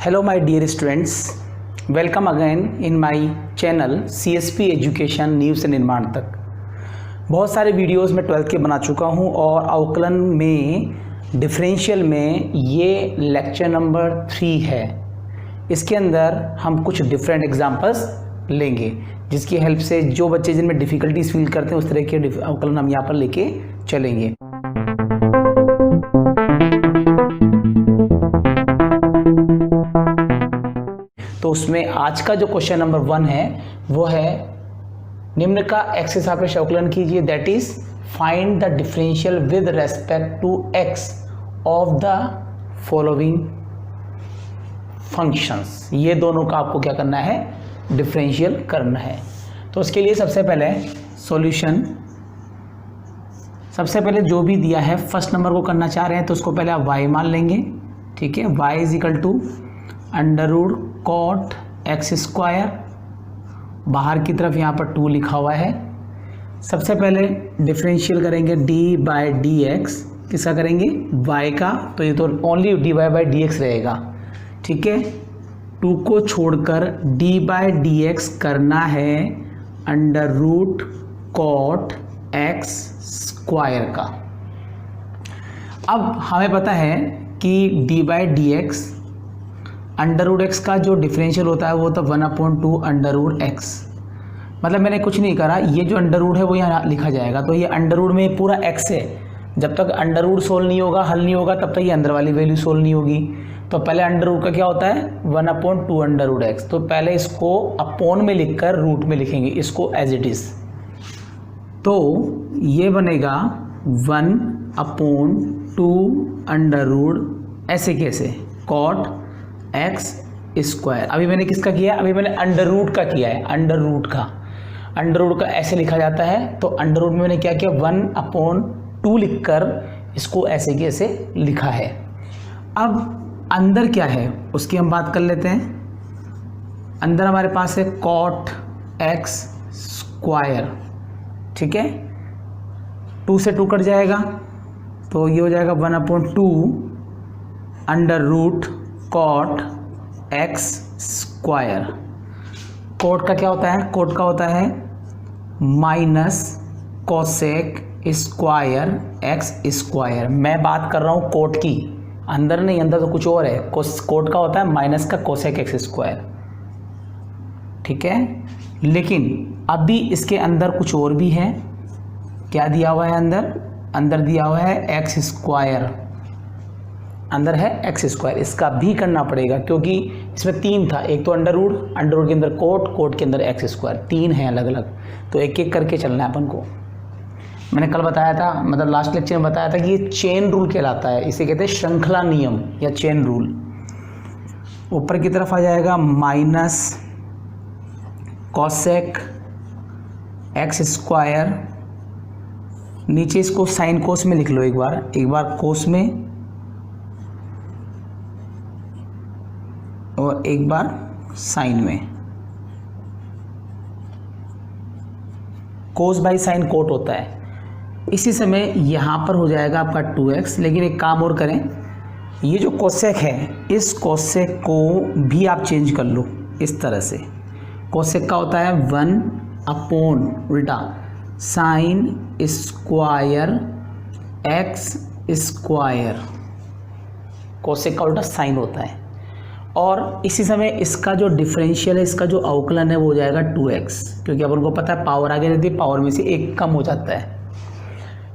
Hello my dear students, welcome again in my channel CSP education news से निर्माण तक। बहुत सारे वीडियोस में 12th के बना चुका हूं और अवकलन में डिफरेंशियल में ये लेक्चर नंबर 3 है। इसके अंदर हम कुछ डिफरेंट एग्जांपल्स लेंगे जिसकी हेल्प से जो बच्चे जिनमें डिफ़िकल्टीज फील करते हैं उस तरह के अवकलन हम यहाँ पर लेके चलेंगे। तो उसमें आज का जो क्वेश्चन नंबर 1 है वो है निम्न का x के सापेक्ष अवकलन कीजिए, that is find the differential with respect to x of the following functions. ये दोनों का आपको क्या करना है, डिफरेंशियल करना है। तो उसके लिए सबसे पहले सॉल्यूशन, सबसे पहले जो भी दिया है फर्स्ट नंबर को करना चाह रहे हैं तो उसको पहले आप y मान लेंगे, ठीक है। y is equal to under root cot x square, बाहर की तरफ यहाँ पर 2 लिखा हुआ है। सबसे पहले डिफरेंशियल करेंगे d बाई डी एक्स, किसका करेंगे, y का, तो ये तो only dy by d x रहेगा, ठीक है। 2 को छोड़कर d बाई डी एक्स करना है under root cot x square का। अब हमें पता है कि d by d x under root x का जो डिफरेंशियल होता है वो तो 1/2 अंडर रूट एक्स, मतलब मैंने कुछ नहीं करा, ये जो अंडर रूट है वो यहाँ लिखा जाएगा। तो ये अंडर रूट में पूरा एक्स है, जब तक अंडर रूट सोल्व नहीं होगा, हल नहीं होगा, तब तक ये अंदर वाली वैल्यू सोल्व नहीं होगी। तो पहले अंडर रूट का क्या होता है 1/2 अंडर रूट एक्स, तो पहले इसको अपोन में लिखकर रूट में लिखेंगे इसको एज इट इज़। तो ये बनेगा 1/2 अंडर रूट, ऐसे कैसे, कॉट एक्स स्क्वायर। अभी मैंने किसका किया है, अभी मैंने अंडर रूट का किया है, अंडर रूट का ऐसे लिखा जाता है। तो अंडर रूट में मैंने क्या किया 1/2 लिखकर इसको ऐसे की ऐसे लिखा है। अब अंदर क्या है उसकी हम बात कर लेते हैं। अंदर हमारे पास है कॉट एक्स स्क्वायर, ठीक है। 2 से 2 कट जाएगा तो ये हो जाएगा 1/2 under root cot x square. Cot का क्या होता है, कॉट का होता है minus cosec square x square. मैं बात कर रहा हूँ कॉट की, अंदर नहीं, अंदर तो कुछ और है। कॉट का होता है माइनस का कोसेक एक्स स्क्वायर, ठीक है। लेकिन अभी इसके अंदर कुछ और भी है। क्या दिया हुआ है अंदर दिया हुआ है एक्स स्क्वायर, अंदर है एक्स स्क्वायर, इसका भी करना पड़ेगा क्योंकि इसमें 3 था। एक तो अंडर रूट के अंदर कोट के अंदर एक्स स्क्वायर, 3 है अलग अलग, तो एक एक करके चलना है अपन को। मैंने कल बताया था, मतलब लास्ट लेक्चर में बताया था कि ये चेन रूल कहलाता है, इसे कहते हैं श्रृंखला नियम या चेन रूल। ऊपर की तरफ आ जाएगा माइनस कॉसेक एक्स स्क्वायर, नीचे इसको साइन कोस में लिख लो, एक बार कोस में और एक बार साइन में। कोस बाई साइन कोट होता है। इसी समय यहाँ पर हो जाएगा आपका 2x, लेकिन एक काम और करें, ये जो कोसेक है इस कोसेक को भी आप चेंज कर लो इस तरह से। कोसेक का होता है 1/, उल्टा sine square x square, cosec का उल्टा साइन होता है। और इसी समय इसका जो डिफरेंशियल है, इसका जो अवकलन है वो हो जाएगा 2x, क्योंकि अपन को पता है पावर आगे रहती है, पावर में से 1 कम हो जाता है।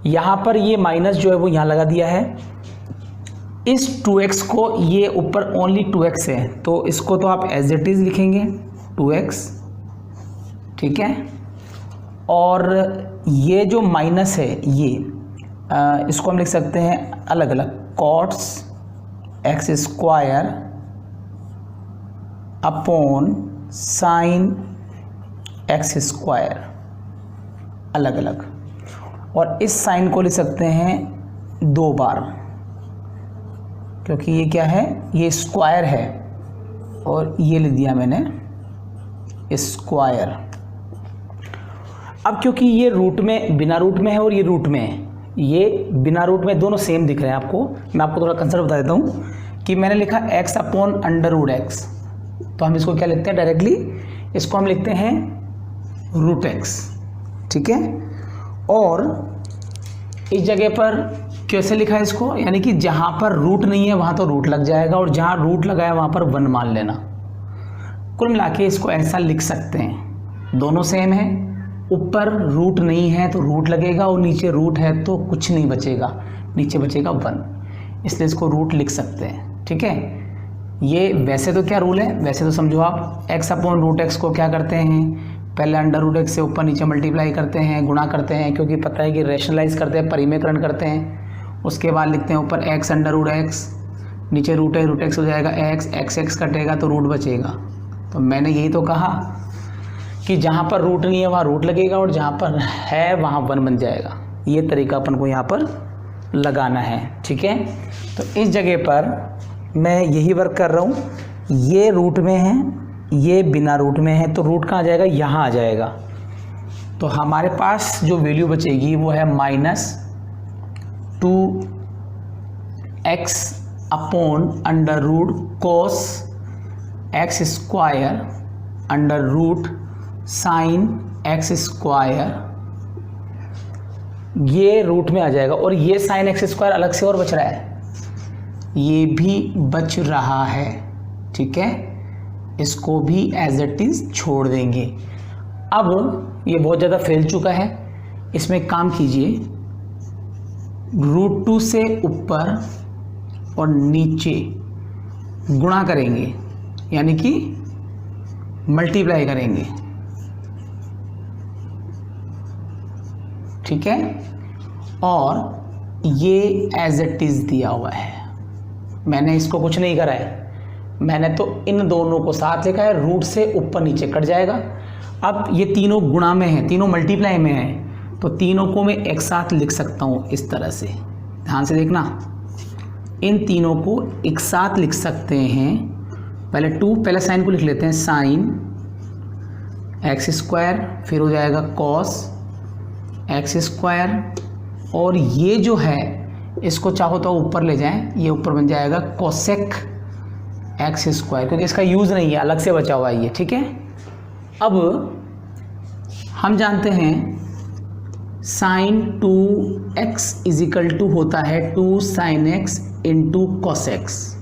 यहाँ पर ये माइनस जो है वो यहाँ लगा दिया है। इस 2x को, ये ऊपर ओनली 2x है तो इसको तो आप एज इट इज़ लिखेंगे 2x, ठीक है। और ये जो माइनस है ये इसको हम लिख सकते हैं अलग अलग, cots x square upon sine x square, अलग अलग। और इस साइन को लिख सकते हैं 2 बार, क्योंकि ये क्या है, ये स्क्वायर है और ये लिख दिया मैंने स्क्वायर। अब क्योंकि ये रूट में, बिना रूट में है और ये रूट में है, ये बिना रूट में, दोनों सेम दिख रहे हैं आपको। मैं आपको थोड़ा कंसेप्ट बता देता हूँ कि मैंने लिखा x upon under root x, तो हम इसको क्या लिखते हैं डायरेक्टली, इसको हम लिखते हैं रूट एक्स, ठीक है। और इस जगह पर कैसे लिखा है इसको, यानी कि जहाँ पर रूट नहीं है वहाँ तो रूट लग जाएगा, और जहाँ रूट लगा है वहाँ पर 1 मान लेना। कुल मिला के इसको ऐसा लिख सकते हैं, दोनों सेम है, ऊपर रूट नहीं है तो रूट लगेगा, और नीचे रूट है तो कुछ नहीं बचेगा, नीचे बचेगा 1, इसलिए इसको रूट लिख सकते हैं, ठीक है। ये वैसे तो क्या रूल है, वैसे तो समझो आप x अपॉन रूट एक्स को क्या करते हैं, पहले अंडर रूट एक्स से ऊपर नीचे मल्टीप्लाई करते हैं, गुणा करते हैं, क्योंकि पता है कि रैशनलाइज करते हैं, परिमेयकरण करते हैं। उसके बाद लिखते हैं ऊपर x अंडर रूट एक्स, नीचे रूट है, रूट एक्स हो जाएगा x कटेगा तो रूट बचेगा। तो मैंने यही तो कहा कि जहाँ पर रूट नहीं है वहाँ रूट लगेगा, और जहाँ पर है वहाँ 1 बन जाएगा। ये तरीका अपन को यहाँ पर लगाना है, ठीक है। तो इस जगह पर मैं यही वर्क कर रहा हूँ, ये रूट में है, ये बिना रूट में है, तो रूट कहाँ आ जाएगा, यहाँ आ जाएगा। तो हमारे पास जो वैल्यू बचेगी वो है -2x upon under root cos x square under root sine x square, ये रूट में आ जाएगा। और ये साइन एक्स स्क्वायर अलग से और बच रहा है, ये भी बच रहा है, ठीक है। इसको भी एज इट इज छोड़ देंगे। अब ये बहुत ज़्यादा फैल चुका है, इसमें काम कीजिए, √2 से ऊपर और नीचे गुणा करेंगे, यानी कि मल्टीप्लाई करेंगे, ठीक है। और ये एज इट इज दिया हुआ है, मैंने इसको कुछ नहीं करा है, मैंने तो इन दोनों को साथ लिखा है, रूट से ऊपर नीचे कट जाएगा। अब ये तीनों गुणा में है, तीनों मल्टीप्लाई में है, तो तीनों को मैं एक साथ लिख सकता हूँ इस तरह से, ध्यान से देखना, इन तीनों को एक साथ लिख सकते हैं। पहले साइन को लिख लेते हैं, साइन एक्स स्क्वायर, फिर हो जाएगा कॉस एक्स स्क्वायर, और ये जो है इसको चाहो तो ऊपर ले जाएं, ये ऊपर बन जाएगा कोसेक एक्स स्क्वायर, क्योंकि इसका यूज़ नहीं है, अलग से बचा हुआ है ये, ठीक है। अब हम जानते हैं साइन 2x इजिकल टू होता है 2 sine x into cos x,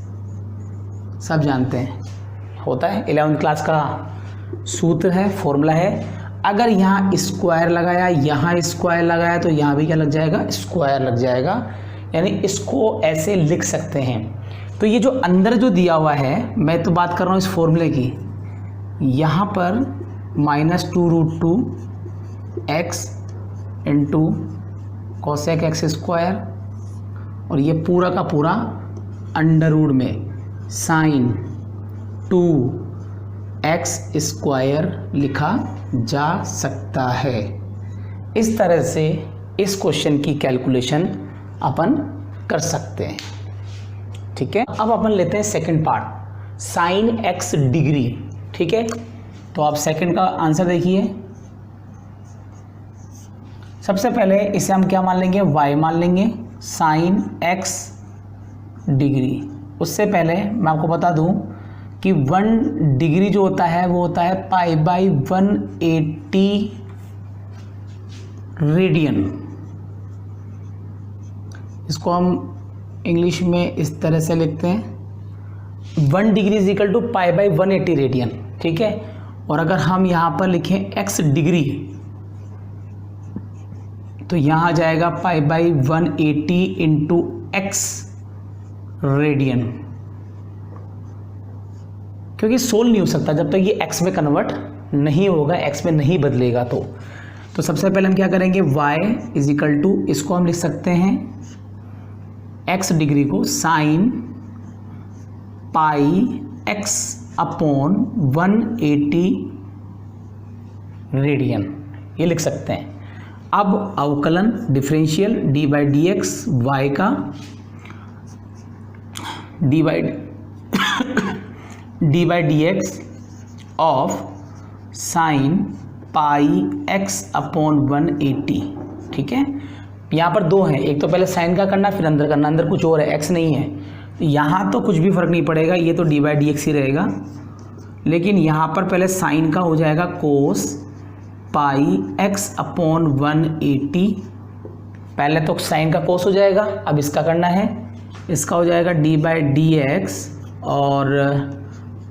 सब जानते हैं, होता है 11वीं क्लास का सूत्र है, फॉर्मूला है। अगर यहाँ स्क्वायर लगाया, यहाँ स्क्वायर लगाया, तो यहाँ भी क्या लग जाएगा, स्क्वायर लग जाएगा, यानी इसको ऐसे लिख सकते हैं। तो ये जो अंदर जो दिया हुआ है, मैं तो बात कर रहा हूँ इस फॉर्मूले की, यहाँ पर -2√2x into cosec x square, और ये पूरा का पूरा अंडर रूट में साइन 2x स्क्वायर लिखा जा सकता है। इस तरह से इस क्वेश्चन की कैलकुलेशन अपन कर सकते हैं, ठीक है। अब अपन लेते हैं second part, sine x degree, ठीक है। तो आप सेकंड का आंसर देखिए। सबसे पहले इसे हम क्या मान लेंगे, y मान लेंगे, साइन x डिग्री। उससे पहले मैं आपको बता दूं कि 1 डिग्री जो होता है वो होता है π/180 रेडियन। इसको हम इंग्लिश में इस तरह से लिखते हैं, 1 degree is equal to π/180 radian, ठीक है। और अगर हम यहाँ पर लिखें x डिग्री, तो यहाँ आ जाएगा π/180 इंटू x रेडियन, क्योंकि सोल्व नहीं हो सकता जब तक ये x में कन्वर्ट नहीं होगा, x में नहीं बदलेगा। तो सबसे पहले हम क्या करेंगे, y इज इक्वल टू, इसको हम लिख सकते हैं x डिग्री को साइन πx अपॉन 180 रेडियन, ये लिख सकते हैं। अब अवकलन डिफरेंशियल d/dx y का d/dx of sine πx upon 180, ठीक है। यहाँ पर दो हैं, एक तो पहले साइन का करना फिर अंदर करना, अंदर कुछ और है, x नहीं है, यहाँ तो कुछ भी फ़र्क नहीं पड़ेगा, ये तो डी बाई डी एक्स ही रहेगा, लेकिन यहाँ पर पहले साइन का हो जाएगा कोस पाई एक्स अपॉन 180। पहले तो साइन का कोस हो जाएगा, अब इसका करना है, इसका हो जाएगा डी बाई डी एक्स और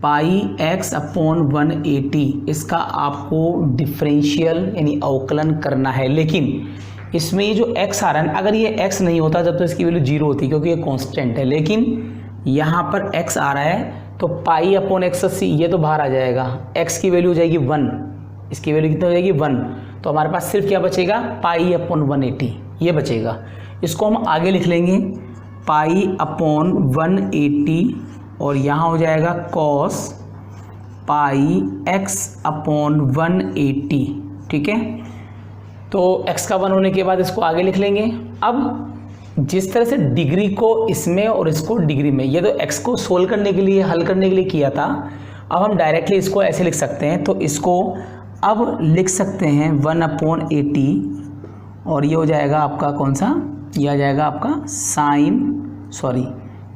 पाई एक्स अपॉन 180। इसका आपको डिफरेंशियल यानी अवकलन करना है, लेकिन इसमें ये जो x आ रहा है, अगर ये x नहीं होता जब तो इसकी वैल्यू 0 होती, क्योंकि ये कांस्टेंट है, लेकिन यहाँ पर x आ रहा है तो पाई अपॉन एक्स अस्सी, ये तो बाहर आ जाएगा, x की वैल्यू हो जाएगी 1, इसकी वैल्यू कितनी हो जाएगी 1, तो हमारे पास सिर्फ क्या बचेगा, पाई अपॉन 180 ये बचेगा। इसको हम आगे लिख लेंगे पाई अपॉन 180 और यहाँ हो जाएगा कॉस पाई एक्स अपॉन 180, ठीक है। तो x का 1 होने के बाद इसको आगे लिख लेंगे। अब जिस तरह से डिग्री को इसमें और इसको डिग्री में, ये तो x को सोल्व करने के लिए, हल करने के लिए किया था, अब हम डायरेक्टली इसको ऐसे लिख सकते हैं। तो इसको अब लिख सकते हैं 1/80 और ये हो जाएगा आपका कौन सा, ये आ जाएगा आपका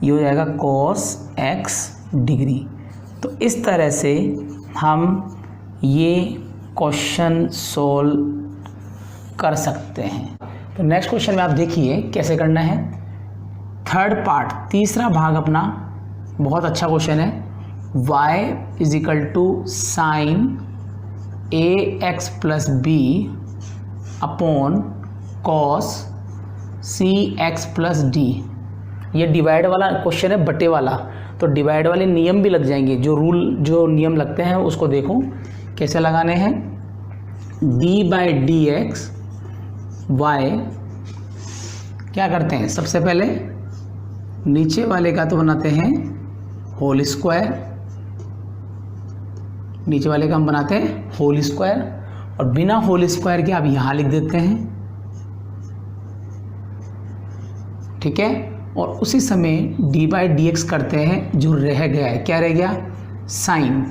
ये हो जाएगा cos x डिग्री। तो इस तरह से हम ये क्वेश्चन सोल्व कर सकते हैं। तो नेक्स्ट क्वेश्चन में आप देखिए कैसे करना है। थर्ड पार्ट, तीसरा भाग अपना बहुत अच्छा क्वेश्चन है। y is equal to sine a x plus b upon cos c x plus d. ये डिवाइड वाला क्वेश्चन है, बटे वाला, तो डिवाइड वाले नियम भी लग जाएंगे। जो नियम लगते हैं उसको देखो कैसे लगाने हैं। D by d x y क्या करते हैं, सबसे पहले नीचे वाले का तो बनाते हैं होल स्क्वायर, नीचे वाले का हम बनाते हैं होल स्क्वायर, और बिना होल स्क्वायर के आप यहाँ लिख देते हैं, ठीक है। और उसी समय डी बाई डी एक्स करते हैं, जो रह गया है क्या रह गया, साइन,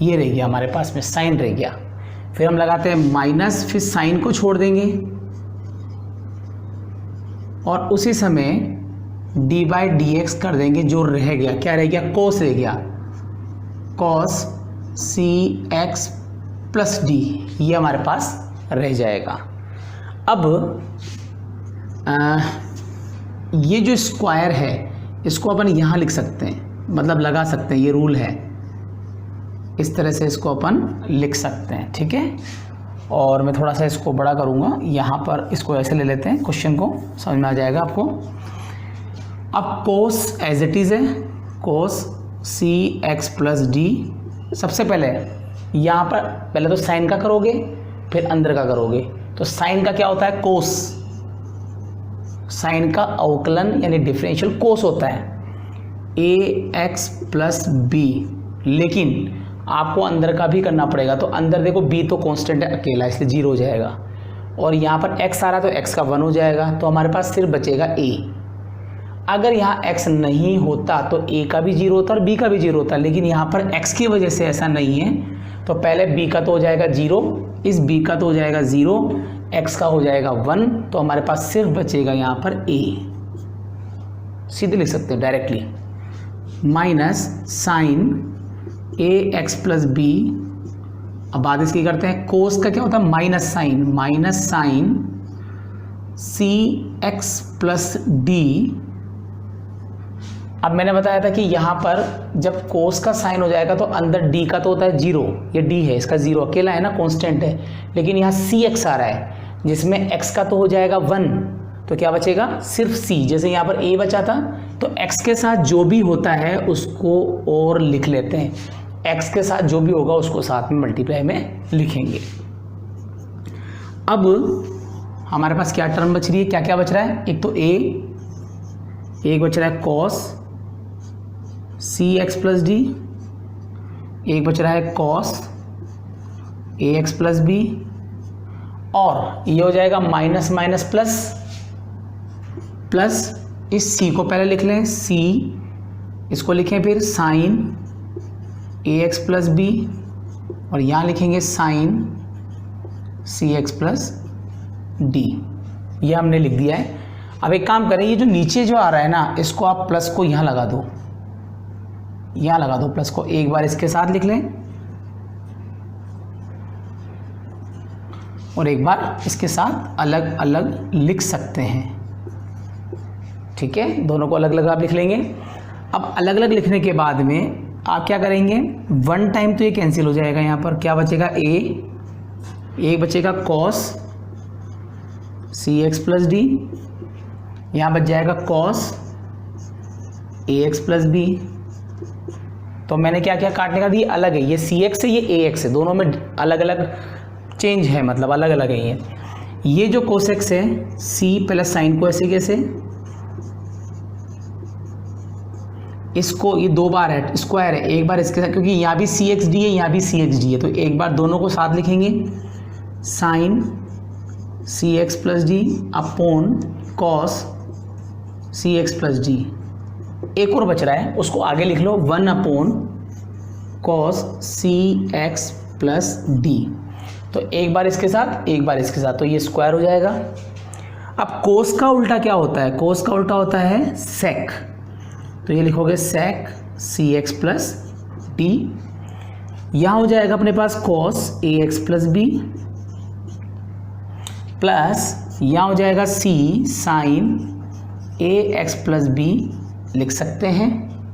ये रह गया हमारे पास में, साइन रह गया। फिर हम लगाते हैं माइनस, फिर साइन को छोड़ देंगे और उसी समय डी बाई डी एक्स कर देंगे, जो रह गया क्या रह गया, कोस रह गया, cos c x plus d, ये हमारे पास रह जाएगा। अब ये जो स्क्वायर है इसको अपन यहाँ लिख सकते हैं, मतलब लगा सकते हैं, ये रूल है, इस तरह से इसको अपन लिख सकते हैं, ठीक है। और मैं थोड़ा सा इसको बड़ा करूँगा, यहाँ पर इसको ऐसे ले लेते हैं, क्वेश्चन को समझ में आ जाएगा आपको। अब कोस एज इट इज़ है, कोस सी एक्स प्लस डी। सबसे पहले यहाँ पर पहले तो साइन का करोगे, फिर अंदर का करोगे। तो साइन का क्या होता है, कोस, साइन का अवकलन यानी डिफरेंशियल कोस होता है, ए एक्स प्लस बी। लेकिन आपको अंदर का भी करना पड़ेगा, तो अंदर देखो b तो कांस्टेंट है अकेला, इसलिए 0 हो जाएगा, और यहाँ पर x आ रहा है तो x का 1 हो जाएगा, तो हमारे पास सिर्फ बचेगा a। अगर यहाँ x नहीं होता तो a का भी 0 होता और b का भी 0 होता, लेकिन यहाँ पर x की वजह से ऐसा नहीं है, तो पहले b का तो हो जाएगा 0, इस b का तो हो जाएगा 0, x का हो जाएगा 1, तो हमारे पास सिर्फ बचेगा यहाँ पर a। सीधे लिख सकते हैं directly, minus sign a x plus B. अब बात इसकी करते हैं, कोस का क्या होता है, minus sign c x plus D. अब मैंने बताया था कि यहाँ पर जब कोस का साइन हो जाएगा तो अंदर डी का तो होता है 0, ये डी है, इसका 0 अकेला है ना, कांस्टेंट है, लेकिन यहाँ सी एक्स आ रहा है जिसमें एक्स का तो हो जाएगा 1, तो क्या बचेगा, सिर्फ सी। जैसे यहाँ पर a बचा था तो x के साथ जो भी होता है उसको और लिख लेते हैं, x के साथ जो भी होगा उसको साथ में मल्टीप्लाई में लिखेंगे। अब हमारे पास क्या टर्म बच रही है, क्या क्या बच रहा है, एक तो a, एक बच रहा है cos सी एक्स प्लस डी, एक बच रहा है cos ए एक्स प्लस बी, और ये हो जाएगा माइनस माइनस प्लस प्लस, इस c को पहले लिख लें, c, इसको लिखें फिर sign a x plus B, और यहाँ लिखेंगे sine c x plus d, ये हमने लिख दिया है। अब एक काम करें, ये जो नीचे जो आ रहा है ना, इसको आप प्लस को यहाँ लगा दो, यहाँ लगा दो प्लस को, एक बार इसके साथ लिख लें और एक बार इसके साथ अलग अलग लिख सकते हैं। ठीक है, दोनों को अलग अलग आप लिख लेंगे। अब अलग अलग लिखने के बाद में आप क्या करेंगे, 1 टाइम तो ये कैंसिल हो जाएगा, यहाँ पर क्या बचेगा, एक बचेगा cos c x plus D, यहाँ बच जाएगा cos A x plus B. तो मैंने क्या क्या काटने का दिया, अलग है, ये सी एक्स है, ये ए एक्स है, दोनों में अलग अलग चेंज है, मतलब अलग अलग है। ये जो कोसेक्स है, सी प्लस साइन को ऐसे कैसे, इसको ये 2 बार है, स्क्वायर है, एक बार इसके साथ, क्योंकि यहाँ भी सी एक्स डी है, यहाँ भी सी एक्स डी है, तो एक बार दोनों को साथ लिखेंगे, sine c x plus d upon cos c x plus d. एक और बच रहा है, उसको आगे लिख लो, 1 upon cos c x plus d. तो एक बार इसके साथ, एक बार इसके साथ, तो ये स्क्वायर हो जाएगा। अब कोस का उल्टा क्या होता है, कोस का उल्टा होता है सेक, तो ये लिखोगे सेक सी एक्स प्लस डी। यहाँ हो जाएगा अपने पास cos A x plus B, plus यहाँ हो जाएगा सी sign a x plus B लिख सकते हैं,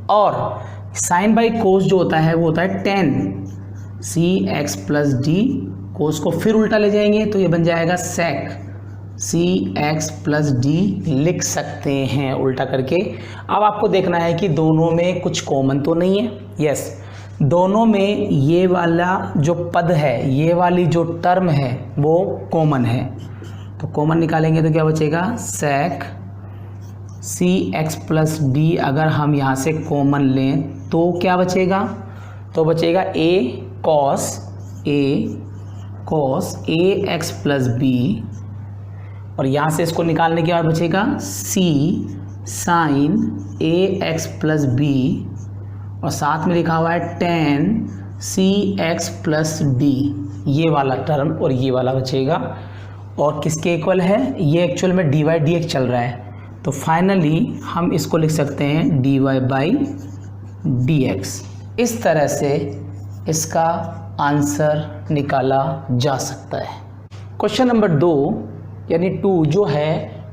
और साइन बाई कोस जो होता है वो होता है टेन सी एक्स प्लस डी। कोस को फिर उल्टा ले जाएंगे तो ये बन जाएगा सेक सी एक्स प्लस डी लिख सकते हैं उल्टा करके। अब आपको देखना है कि दोनों में कुछ कॉमन तो नहीं है। यस, दोनों में ये वाला जो पद है, ये वाली जो टर्म है वो कॉमन है, तो कॉमन निकालेंगे तो क्या बचेगा, सेक सी एक्स प्लस डी। अगर हम यहाँ से कॉमन लें तो क्या बचेगा, तो बचेगा ए cos A x plus B, और यहाँ से इसको निकालने के बाद बचेगा सी sign a x plus B, और साथ में लिखा हुआ है टेन सी एक्स प्लस डी, ये वाला टर्म और ये वाला बचेगा। और किसके इक्वल है, ये एक्चुअल में डी वाई डी एक्स चल रहा है, तो फाइनली हम इसको लिख सकते हैं d y by d x. इस तरह से इसका आंसर निकाला जा सकता है। क्वेश्चन नंबर 2 यानी 2 जो है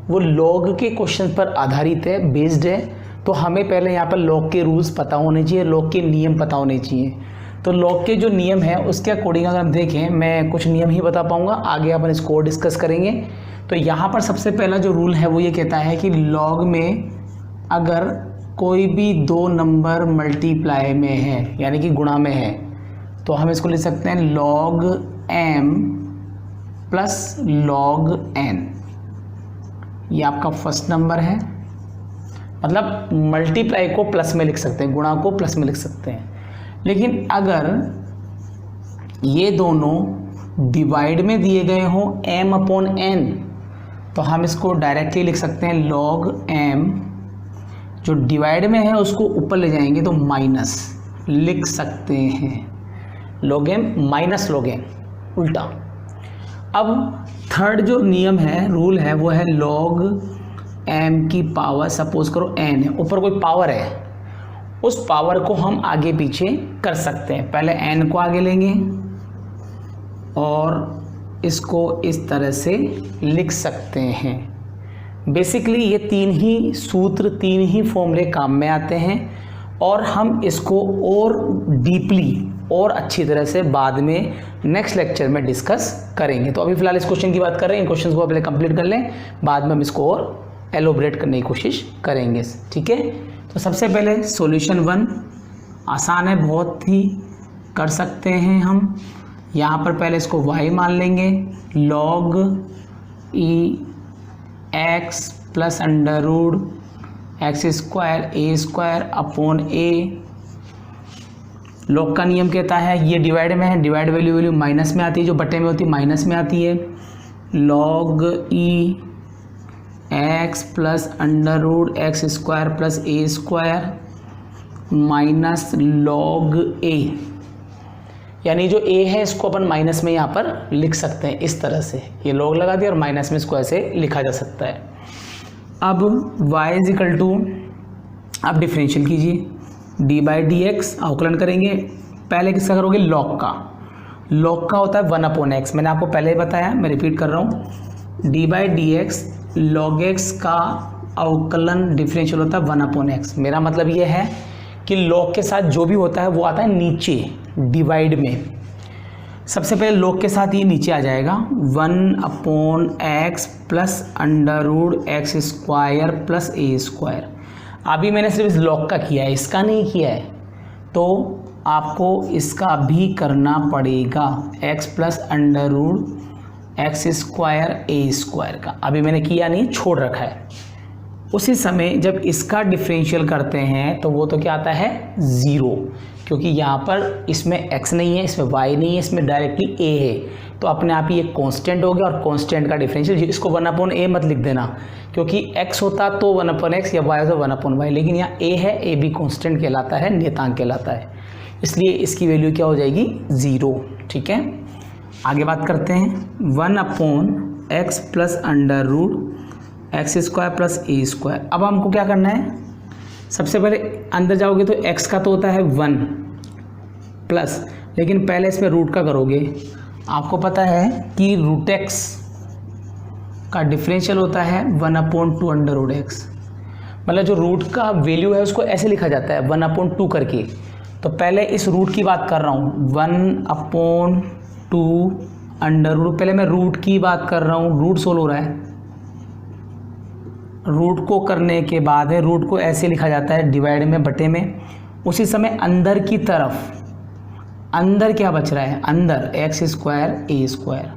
वो लॉग के क्वेश्चन पर आधारित है, बेस्ड है, तो हमें पहले यहाँ पर लॉग के रूल्स पता होने चाहिए, लॉग के नियम पता होने चाहिए। तो लॉग के जो नियम है उसके अकॉर्डिंग अगर हम देखें, मैं कुछ नियम ही बता पाऊँगा, आगे अपन इसको और डिस्कस करेंगे। तो यहाँ पर सबसे पहला जो रूल है वो ये कहता है कि लॉग में अगर कोई भी 2 नंबर मल्टीप्लाई में है, यानी कि गुणा में है, तो हम इसको लिख सकते हैं log m plus log n। ये आपका फर्स्ट नंबर है, मतलब मल्टीप्लाई को प्लस में लिख सकते हैं, गुणा को प्लस में लिख सकते हैं। लेकिन अगर ये दोनों डिवाइड में दिए गए हों m अपॉन n, तो हम इसको डायरेक्टली लिख सकते हैं लॉग m, जो डिवाइड में है उसको ऊपर ले जाएंगे तो माइनस लिख सकते हैं, log m minus log n उल्टा। अब थर्ड जो नियम है, रूल है, वो है लॉग m की पावर, सपोज करो n है, ऊपर कोई पावर है, उस पावर को हम आगे पीछे कर सकते हैं। पहले n को आगे लेंगे और इसको इस तरह से लिख सकते हैं। बेसिकली ये 3 ही सूत्र, 3 ही फॉर्मूले काम में आते हैं, और हम इसको और डीपली और अच्छी तरह से बाद में नेक्स्ट लेक्चर में डिस्कस करेंगे। तो अभी फिलहाल इस क्वेश्चन की बात कर रहे हैं, क्वेश्चन को पहले कंप्लीट कर लें, बाद में हम इसको और एलोबरेट करने की कोशिश करेंगे। ठीक है, तो सबसे पहले सॉल्यूशन 1 आसान है, बहुत ही कर सकते हैं हम। यहाँ पर पहले इसको y मान लेंगे, log e x plus under root x square a square upon a. Log का नियम कहता है, ये डिवाइड में है, डिवाइड वैल्यू माइनस में आती है, जो बटे में होती है माइनस में आती है। log e x plus under root x square plus a square minus log a, यानी जो a है इसको अपन माइनस में यहाँ पर लिख सकते हैं इस तरह से, ये log लगा दिया और माइनस में इसको ऐसे लिखा जा सकता है। अब y इज इक्वल टू, आप डिफरेंशियल कीजिए, डी बाई डी एक्स अवकलन करेंगे। पहले किसका करोगे, लॉग का। लॉग का होता है 1/x, मैंने आपको पहले ही बताया, मैं रिपीट कर रहा हूँ, D by d x log x का अवकलन डिफरेंशियल होता है 1/x। मेरा मतलब ये है कि लॉग के साथ जो भी होता है वो आता है नीचे डिवाइड में। सबसे पहले लॉग के साथ ये नीचे आ जाएगा 1/x plus under root x square plus a square. अभी मैंने सिर्फ इस लॉग का किया है, इसका नहीं किया है, तो आपको इसका भी करना पड़ेगा, x plus under root x square a square का। अभी मैंने किया नहीं, छोड़ रखा है। उसी समय जब इसका डिफरेंशियल करते हैं तो वो तो क्या आता है, 0, क्योंकि यहाँ पर इसमें x नहीं है, इसमें y नहीं है, इसमें डायरेक्टली a है, तो अपने आप ही ये कांस्टेंट हो गया। और कांस्टेंट का डिफरेंशियल, इसको 1/a मत लिख देना, क्योंकि x होता तो 1/x या y होता 1/y, लेकिन यहाँ a है, a भी कांस्टेंट कहलाता है, नियतांक कहलाता है, इसलिए इसकी वैल्यू क्या हो जाएगी, 0। ठीक है, आगे बात करते हैं। 1/x plus under root x square plus a square. अब हमको क्या करना है, सबसे पहले अंदर जाओगे तो x का तो होता है 1 प्लस, लेकिन पहले इसमें रूट का करोगे। आपको पता है कि रूट एक्स का डिफरेंशियल होता है 1/2 अंडर रूट एक्स, मतलब जो रूट का वैल्यू है उसको ऐसे लिखा जाता है 1/2 करके। तो पहले इस रूट की बात कर रहा हूँ, 1/2 अंडर रूट, पहले मैं रूट की बात कर रहा हूँ, रूट सोल्व हो रहा है। रूट को करने के बाद है, रूट को ऐसे लिखा जाता है डिवाइड में, बटे में। उसी समय अंदर की तरफ, अंदर क्या बच रहा है, अंदर एक्स स्क्वायर ए स्क्वायर।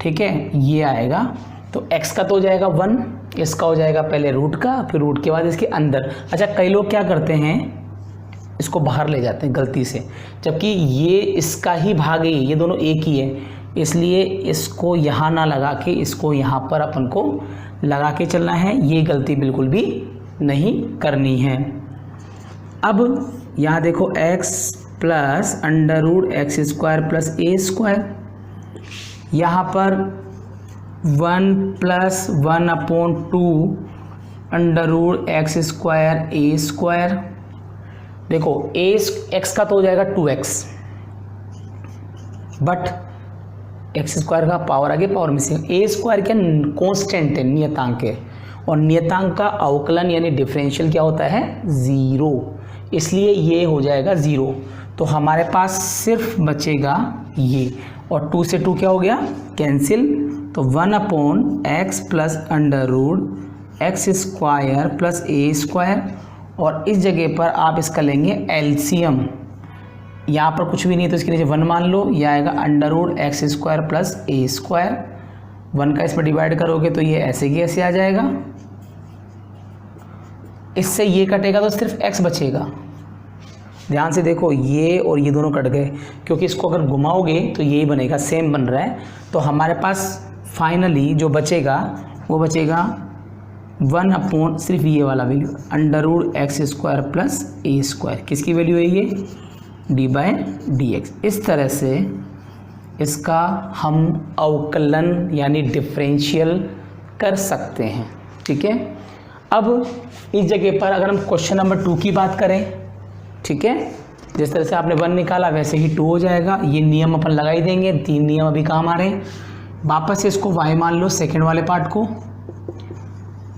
ठीक है, ये आएगा, तो x का तो हो जाएगा 1, इसका हो जाएगा पहले रूट का, फिर रूट के बाद इसके अंदर। अच्छा, कई लोग क्या करते हैं, इसको बाहर ले जाते हैं गलती से, जबकि ये इसका ही भाग है, ये दोनों एक ही है, इसलिए इसको यहाँ ना लगा के इसको यहाँ पर अपन को लगा के चलना है। ये गलती बिल्कुल भी नहीं करनी है। अब यहाँ देखो x plus under root x square plus a square, यहाँ पर 1 plus 1/2 under root x square a square. देखो x का तो हो जाएगा 2x, बट एक्स स्क्वायर का पावर आगे पावर मिसिंग। ए स्क्वायर क्या कांस्टेंट है, नियतांक है, और नियतांक का अवकलन यानी डिफरेंशियल क्या होता है, 0, इसलिए ये हो जाएगा 0। तो हमारे पास सिर्फ बचेगा ये, और 2 से 2 क्या हो गया, कैंसिल। तो 1/x plus under root x square plus a square, और इस जगह पर आप इसका लेंगे एलसीएम। यहाँ पर कुछ भी नहीं है तो इसके नीचे 1 मान लो, यह आएगा under root x square plus a square. 1 का इसमें डिवाइड करोगे तो ये ऐसे की ऐसे आ जाएगा, इससे ये कटेगा तो सिर्फ x बचेगा। ध्यान से देखो, ये और ये दोनों कट गए, क्योंकि इसको अगर घुमाओगे तो यही बनेगा, सेम बन रहा है। तो हमारे पास फाइनली जो बचेगा वो बचेगा 1/, सिर्फ ये वाला value, under root x square plus a square. किसकी वैल्यू है ये, डी बाई डी एक्स। इस तरह से इसका हम अवकलन यानी डिफरेंशियल कर सकते हैं। ठीक है, अब इस जगह पर अगर हम क्वेश्चन नंबर 2 की बात करें, ठीक है, जिस तरह से आपने 1 निकाला वैसे ही 2 हो जाएगा। ये नियम अपन लगा ही देंगे, 3 नियम अभी काम आ रहे हैं। वापस से इसको y मान लो, सेकेंड वाले पार्ट को,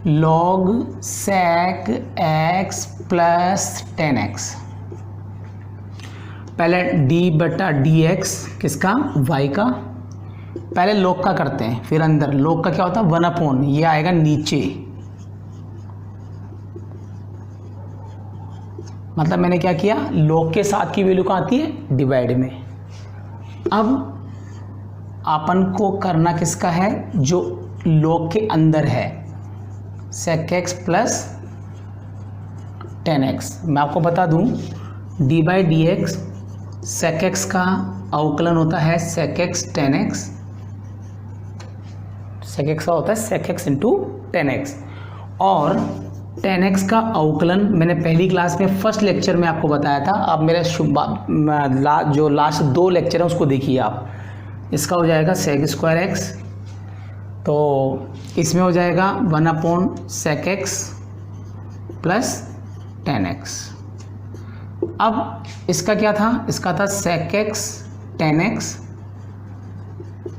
log sec x plus 10x। पहले d बटा डी एक्स, किसका, y का। पहले log का करते हैं, फिर अंदर log का क्या होता है 1/, ये आएगा नीचे, मतलब मैंने क्या किया, log के साथ की वैल्यू कहाँ आती है, डिवाइड में। अब अपन को करना किसका है, जो log के अंदर है, sec x प्लस 10x। मैं आपको बता दूं, d by d x sec x का अवकलन होता है sec x 10x, sec x का होता है sec x इंटू 10x, और 10x का अवकलन मैंने पहली क्लास में फर्स्ट लेक्चर में आपको बताया था। अब मेरा जो लास्ट 2 लेक्चर है उसको देखिए आप। इसका हो जाएगा sec स्क्वायर x तो इसमें हो जाएगा 1/sec(x) प्लस tan(x). अब इसका क्या था, इसका था sec(x) tan(x)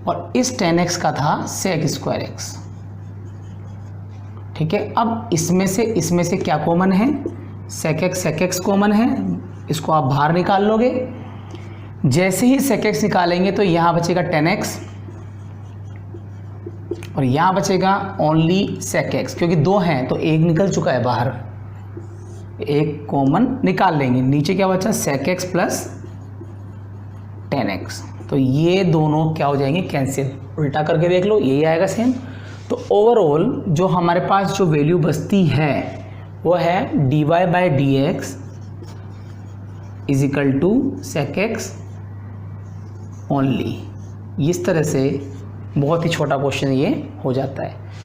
और इस tan(x) का था sec²x। ठीक है, अब इसमें से क्या कॉमन है, sec(x) कॉमन है, इसको आप बाहर निकाल लोगे। जैसे ही sec(x) निकालेंगे तो यहाँ बचेगा tan(x) और यहाँ बचेगा ओनली sec(x), क्योंकि दो हैं तो एक निकल चुका है बाहर, एक कॉमन निकाल लेंगे। नीचे क्या बचा, sec(x) प्लस tan(x), तो ये दोनों क्या हो जाएंगे, कैंसिल। उल्टा करके देख लो, यही आएगा सेम। तो ओवरऑल जो हमारे पास जो वैल्यू बचती है वो है dy/dx = sec(x) ओनली। इस तरह से बहुत ही छोटा क्वेश्चन ये हो जाता है।